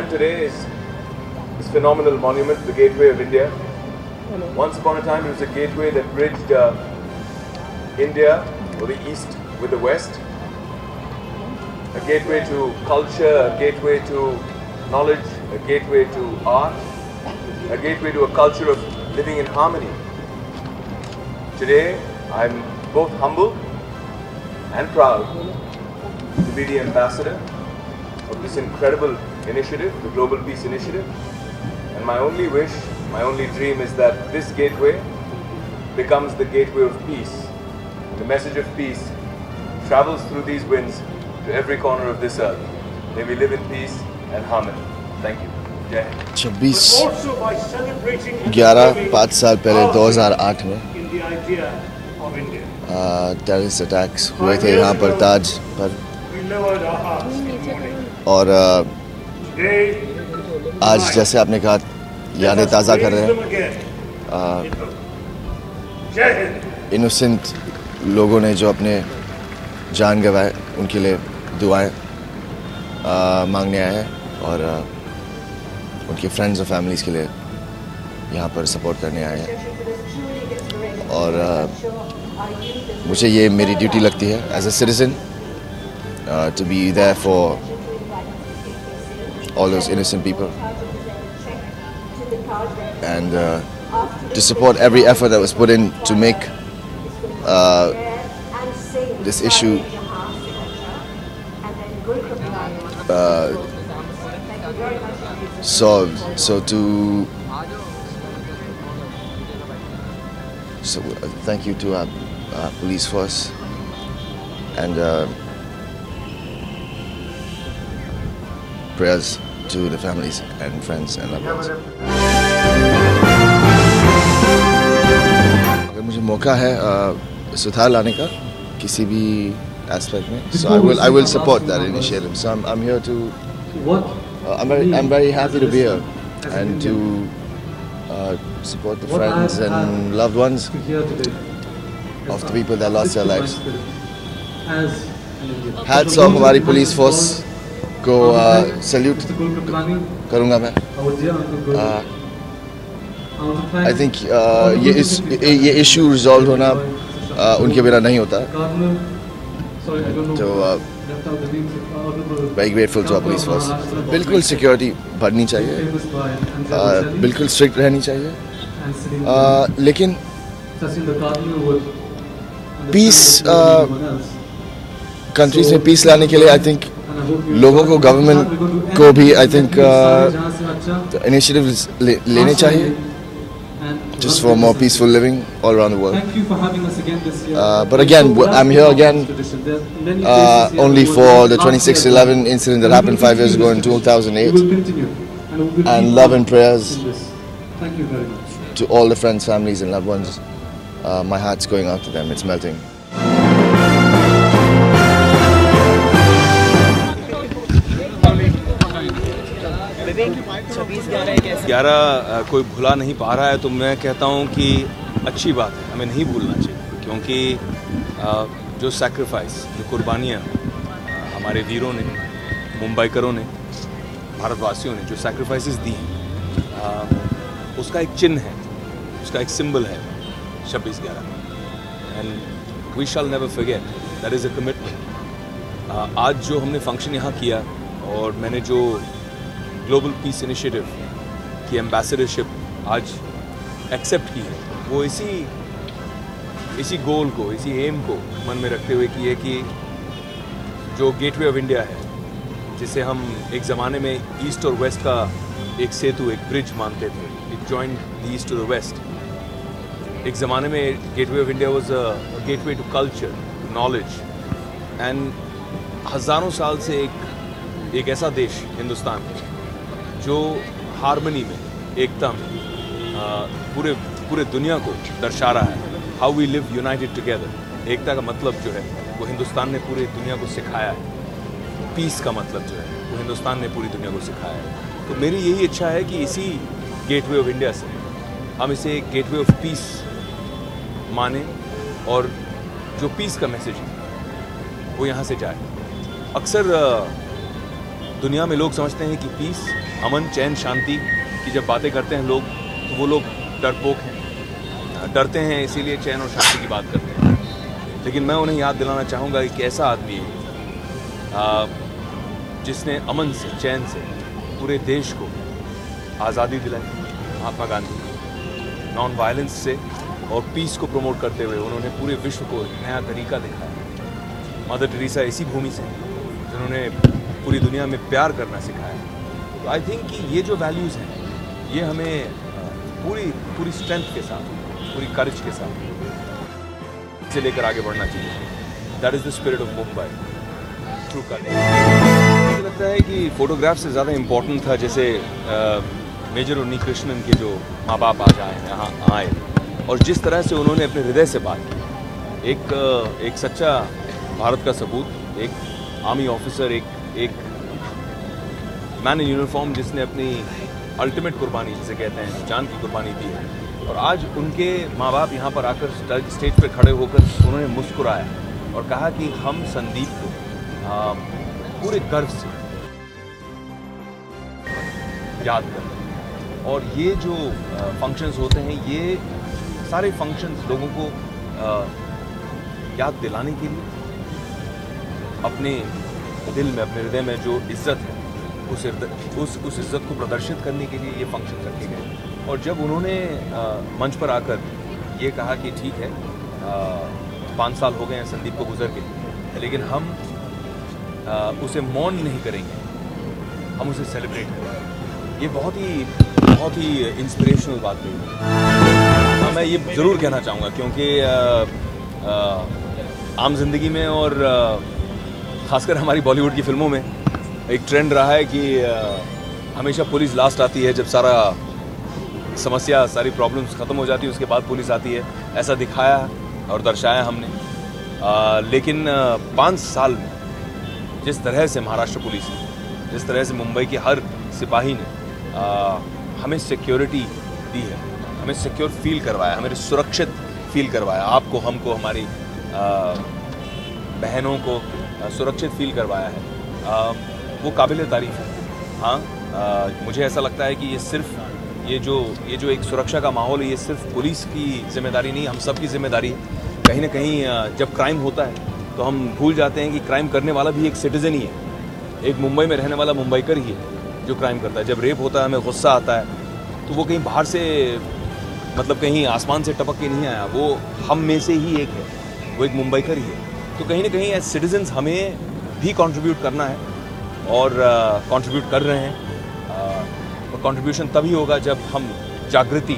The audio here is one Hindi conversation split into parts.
stand today is this phenomenal monument, the Gateway of India. Once upon a time, it was a gateway that bridged India, or the East, with the West. A gateway to culture, a gateway to knowledge, a gateway to art, a gateway to a culture of living in harmony. Today, I'm both humble and proud to be the ambassador of this incredible initiative, the Global Peace Initiative. And my only wish, my only dream is that this gateway becomes the gateway of peace. The message of peace travels through these winds to every corner of this earth. May we live in peace and harmony. Thank you. Jai Hind. 5 साल पहले 2008 में टेररिस्ट अटैक्स हुए थे यहाँ पर ताज पर, और आज जैसे आपने कहा यादें ताज़ा कर रहे हैं। इनोसेंट लोगों ने जो अपने जान गंवाए उनके लिए दुआएं मांगने आए हैं, और उनके फ्रेंड्स और फैमिलीज़ के लिए यहाँ पर सपोर्ट करने आए हैं। और मुझे ये मेरी ड्यूटी लगती है as a citizen to be there for all those innocent people and to support every effort that was put in to make this issue solved. So thank you to our police force and prayers to the families and friends and loved ones. अगर मुझे मौका है सुधार लाने का किसी भी एस्पेक्ट में, so I will support that initiative. So I'm here to I'm very happy to be here and to support the friends and loved ones of the people that lost their lives. Hats off हमारी पुलिस फोर्स को सल्यूट करूँगा मैं। आई थिंक ये इशू रिजॉल्व होना उनके बिना नहीं होता, तो very grateful to our police force. बिल्कुल सिक्योरिटी बढ़नी चाहिए, बिल्कुल स्ट्रिक्ट रहनी चाहिए, लेकिन पीस कंट्रीज में पीस लाने के लिए आई थिंक लोगों को, गवर्नमेंट को भी आई थिंक इनिशिएटिव्स लेने चाहिए just for more peaceful living all around the world. Thank you for having us again this year. But again, I'm here again only for the 26/11 incident that happened 5 years ago in 2008. We will continue and love and prayers Thank you very much. to all the friends, families and loved ones. My heart's going out to them. It's melting. कोई भुला नहीं पा रहा है, तो मैं कहता हूँ कि अच्छी बात है, हमें नहीं भूलना चाहिए, क्योंकि जो सैक्रिफाइस, जो कुर्बानियाँ हमारे वीरों ने, मुंबईकरों ने, भारतवासियों ने जो सैक्रिफाइसेस दी हैं, उसका एक चिन्ह है, उसका एक सिंबल है 26/11, and we shall never forget, that is a commitment. आज जो हमने फंक्शन यहाँ किया और मैंने जो ग्लोबल पीस इनिशिएटिव की एम्बेसडरशिप आज एक्सेप्ट की है, वो इसी गोल को, इसी एम को मन में रखते हुए की है कि जो गेटवे ऑफ इंडिया है, जिसे हम एक ज़माने में ईस्ट और वेस्ट का एक सेतु, एक ब्रिज मानते थे, it joined the east to the west. एक ज़माने में Gateway of India was a gateway to culture, to knowledge, and हज़ारों साल से एक ऐसा देश हिंदुस्तान जो हार्मनी में, एकता में पूरे दुनिया को दर्शा रहा है। How we live united together, एकता का मतलब जो है वो हिंदुस्तान ने पूरी दुनिया को सिखाया है। पीस का मतलब जो है वो हिंदुस्तान ने पूरी दुनिया को सिखाया है। तो मेरी यही इच्छा है कि इसी गेटवे ऑफ इंडिया से हम इसे गेटवे ऑफ पीस माने, और जो पीस का मैसेज है वो यहाँ से जाए। अक्सर दुनिया में लोग समझते हैं कि पीस अमन, चैन, शांति की जब बातें करते हैं लोग तो वो लोग डरपोक हैं, डरते हैं, इसीलिए चैन और शांति की बात करते हैं। लेकिन मैं उन्हें याद दिलाना चाहूँगा कि ऐसा आदमी है जिसने अमन से, चैन से पूरे देश को आज़ादी दिलाई। महात्मा गांधी नॉन वायलेंस से और पीस को प्रमोट करते हुए उन्होंने पूरे विश्व को नया तरीका दिखाया। मदर टेरेसा ऐसी भूमि से जिन्होंने पूरी दुनिया में प्यार करना सिखाया। तो आई थिंक कि ये जो वैल्यूज़ हैं ये हमें पूरी स्ट्रेंथ के साथ, पूरी करेज के साथ से लेकर आगे बढ़ना चाहिए। That is the spirit of Mumbai, true courage. मुझे लगता है कि फ़ोटोग्राफ से ज़्यादा इम्पोर्टेंट था जैसे मेजर उन्नी कृष्णन के जो माँ बाप आज यहाँ आए और जिस तरह से उन्होंने अपने हृदय से बात की। एक सच्चा भारत का सपूत, एक आर्मी ऑफिसर, एक मैन इन यूनिफॉर्म जिसने अपनी अल्टीमेट कुर्बानी जिसे कहते हैं जान की कुर्बानी दी है। और आज उनके माँ बाप यहाँ पर आकर स्टेज पर खड़े होकर उन्होंने मुस्कुराया और कहा कि हम संदीप को पूरे गर्व से याद करते हैं। और ये जो फंक्शंस होते हैं ये सारे फंक्शंस लोगों को याद दिलाने के लिए अपने दिल में, अपने हृदय में जो इज्जत है उस इज्जत को प्रदर्शित करने के लिए ये फंक्शन रखे गए। और जब उन्होंने मंच पर आकर ये कहा कि ठीक है 5 साल हो गए हैं संदीप को गुजर के, लेकिन हम उसे मौन नहीं करेंगे, हम उसे सेलिब्रेट करेंगे। ये बहुत ही इंस्पिरेशनल बात है। हाँ, मैं ये ज़रूर कहना चाहूँगा क्योंकि आम जिंदगी में और ख़ासकर हमारी बॉलीवुड की फिल्मों में एक ट्रेंड रहा है कि हमेशा पुलिस लास्ट आती है, जब सारी प्रॉब्लम्स ख़त्म हो जाती है उसके बाद पुलिस आती है। ऐसा दिखाया और दर्शाया हमने। लेकिन 5 साल में जिस तरह से महाराष्ट्र पुलिस ने, जिस तरह से मुंबई के हर सिपाही ने हमें सिक्योरिटी दी है, हमें सिक्योर फील करवाया, हमें सुरक्षित फील करवाया, आपको, हमको, हमारी बहनों को सुरक्षित फील करवाया है, वो काबिल तारीफ़ है। हाँ, मुझे ऐसा लगता है कि ये जो एक सुरक्षा का माहौल है ये सिर्फ पुलिस की जिम्मेदारी नहीं, हम सब की जिम्मेदारी है। कहीं ना कहीं जब क्राइम होता है तो हम भूल जाते हैं कि क्राइम करने वाला भी एक सिटीज़न ही है, एक मुंबई में रहने वाला मुंबईकर ही है जो क्राइम करता है। जब रेप होता है हमें गुस्सा आता है तो वो कहीं बाहर से, मतलब कहीं आसमान से टपक के नहीं आया, वो हम में से ही एक है, वो एक मुंबईकर ही है। तो कहीं ना कहीं एज सिटीजन्स हमें भी कंट्रीब्यूट करना है और कंट्रीब्यूट कर रहे हैं। और कंट्रीब्यूशन तभी होगा जब हम जागृति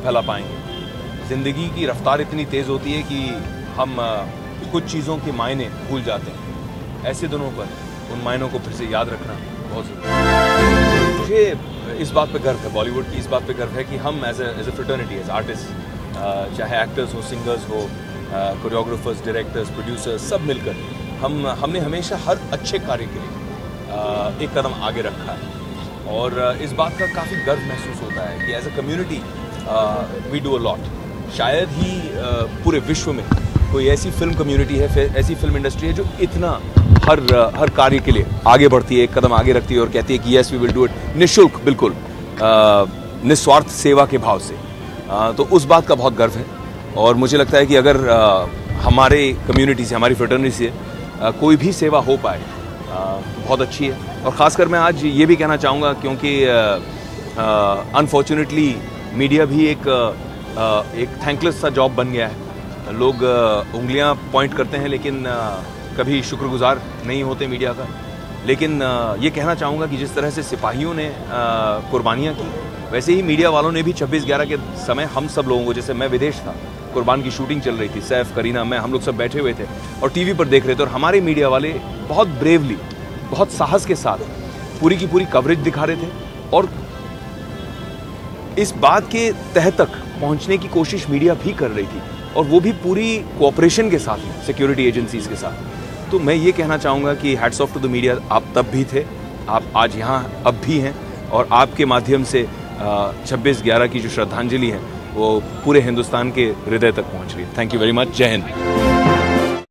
फैला पाएंगे। ज़िंदगी की रफ्तार इतनी तेज़ होती है कि हम कुछ चीज़ों के मायने भूल जाते हैं। ऐसे दिनों पर उन मायनों को फिर से याद रखना बहुत ज़रूरी है। मुझे इस बात पे गर्व है, बॉलीवुड की इस बात पे गर्व है कि हम as a fraternity, as artist, चाहे एक्टर्स हो, सिंगर्स हो, कोरियोग्राफर्स, डायरेक्टर्स, प्रोड्यूसर्स, सब मिलकर हमने हमेशा हर अच्छे कार्य के लिए एक कदम आगे रखा है। और इस बात का काफ़ी गर्व महसूस होता है कि as a community we do a lot. शायद ही पूरे विश्व में कोई ऐसी फिल्म कम्युनिटी है, ऐसी फिल्म इंडस्ट्री है जो इतना हर कार्य के लिए आगे बढ़ती है, एक कदम आगे रखती है और कहती है कि yes we will do it, निःशुल्क, बिल्कुल निस्वार्थ सेवा के भाव से। तो उस बात का बहुत गर्व है। और मुझे लगता है कि अगर हमारे कम्युनिटी से, हमारी फ्रेटर्निटी से कोई भी सेवा हो पाए बहुत अच्छी है। और ख़ासकर मैं आज ये भी कहना चाहूँगा क्योंकि अनफॉर्चुनेटली मीडिया भी एक थैंकलेस सा जॉब बन गया है। लोग उंगलियां पॉइंट करते हैं लेकिन कभी शुक्रगुजार नहीं होते मीडिया का। लेकिन ये कहना चाहूँगा कि जिस तरह से सिपाहियों ने कुर्बानियाँ की, वैसे ही मीडिया वालों ने भी 26/11 के समय हम सब लोगों को, जैसे मैं विदेश था, कुर्बान की शूटिंग चल रही थी, सैफ, करीना, मैं, हम लोग सब बैठे हुए थे और टीवी पर देख रहे थे और हमारे मीडिया वाले बहुत ब्रेवली, बहुत साहस के साथ पूरी की पूरी कवरेज दिखा रहे थे और इस बात के तह तक पहुंचने की कोशिश मीडिया भी कर रही थी और वो भी पूरी कोऑपरेशन के साथ, सिक्योरिटी एजेंसीज के साथ। तो मैं ये कहना चाहूँगा कि hats off to the media, आप तब भी थे, आप आज यहाँ अब भी हैं और आपके माध्यम से 26/11 की जो श्रद्धांजलि है वो पूरे हिंदुस्तान के हृदय तक पहुँच रही है। Thank you very much. जय हिंद।